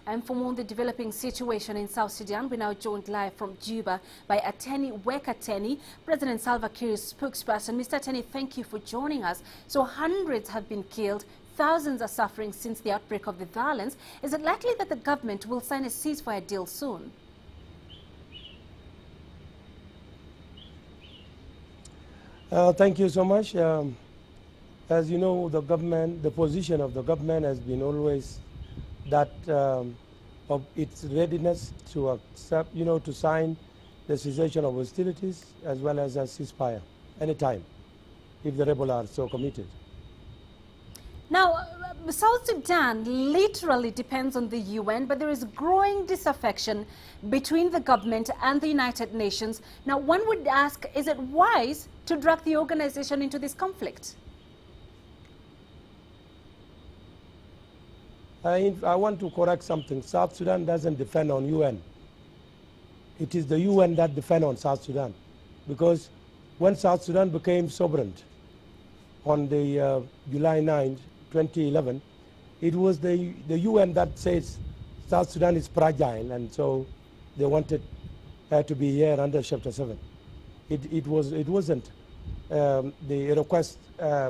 And for more on the developing situation in South Sudan, we're now joined live from Juba by Ateni Wekateni, President Salva Kiir's spokesperson. Mr. Ateni, thank you for joining us. So hundreds have been killed, thousands are suffering since the outbreak of the violence. Is it likely that the government will sign a ceasefire deal soon? Thank you so much. As you know, the position of the government has been always that of its readiness to accept, to sign the cessation of hostilities as well as a ceasefire anytime, if the rebels are so committed. Now, South Sudan literally depends on the UN, but there is growing disaffection between the government and the United Nations. Now, one would ask, is it wise to drag the organization into this conflict? I want to correct something. South Sudan doesn't depend on UN. It is the UN that depends on South Sudan. Because when South Sudan became sovereign on the July 9, 2011, it was the UN that says South Sudan is fragile, and so they wanted to be here under Chapter 7. It wasn't the request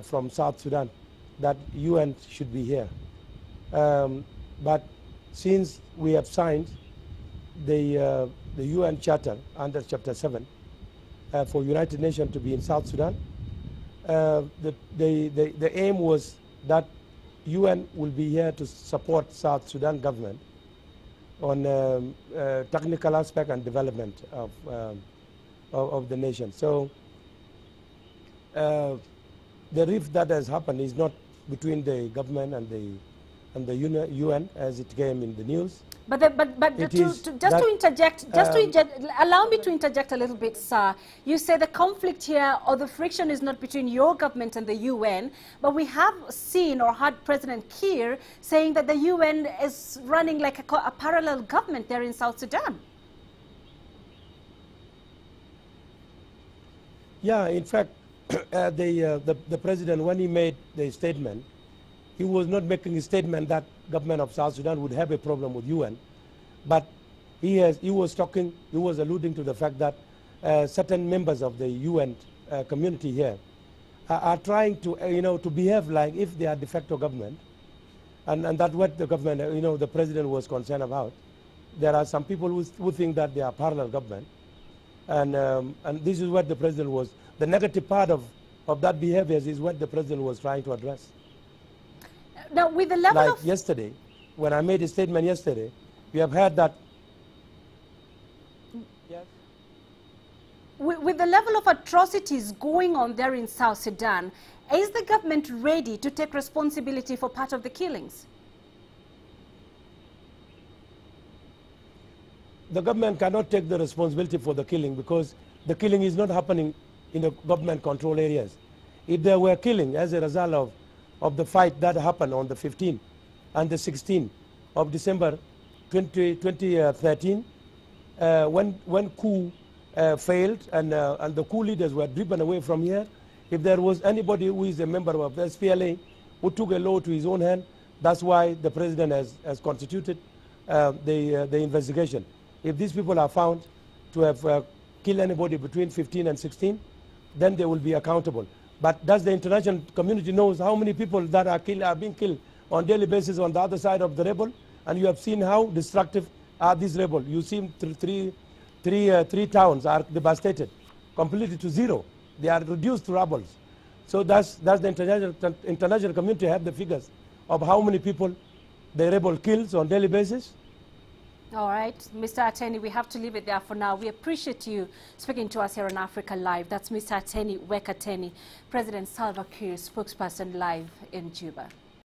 from South Sudan that UN should be here. But since we have signed the UN Charter under Chapter 7 for United Nations to be in South Sudan, the aim was that UN will be here to support South Sudan government on technical aspect and development of the nation. So the rift that has happened is not between the government and the UN as it came in the news. But allow me to interject a little bit, sir. You say the conflict here or the friction is not between your government and the UN, but we have seen or heard President Kiir saying that the UN is running like a parallel government there in South Sudan. Yeah, in fact, the president, when he made the statement, he was not making a statement that government of South Sudan would have a problem with UN, but he was alluding to the fact that certain members of the UN community here are trying to, to behave like if they are de facto government, and that's what the government, the president was concerned about. There are some people who think that they are parallel government, and this is what the president was. The negative part of that behavior is what the president was trying to address. Now, with the level like yesterday, when I made a statement yesterday, we have heard that. Yes. With the level of atrocities going on there in South Sudan, is the government ready to take responsibility for part of the killings? The government cannot take the responsibility for the killing because the killing is not happening in the government control areas. If there were killing as a result of the fight that happened on the 15th and the 16th of December 2013, when coup failed and the coup leaders were driven away from here, if there was anybody who is a member of the SPLA who took a law to his own hand, that's why the president has constituted the investigation. If these people are found to have killed anybody between 15 and 16, then they will be accountable. But does the international community knows how many people that are being killed on a daily basis on the other side of the rebel? And you have seen how destructive are these rebels. You see three towns are devastated, completely to zero. They are reduced to rubble. So does the international community have the figures of how many people the rebel kills on a daily basis? All right, Mr. Ateni, we have to leave it there for now. We appreciate you speaking to us here on Africa Live. That's Mr. Ateni Wekateni, President Salva Kiir's spokesperson live in Juba.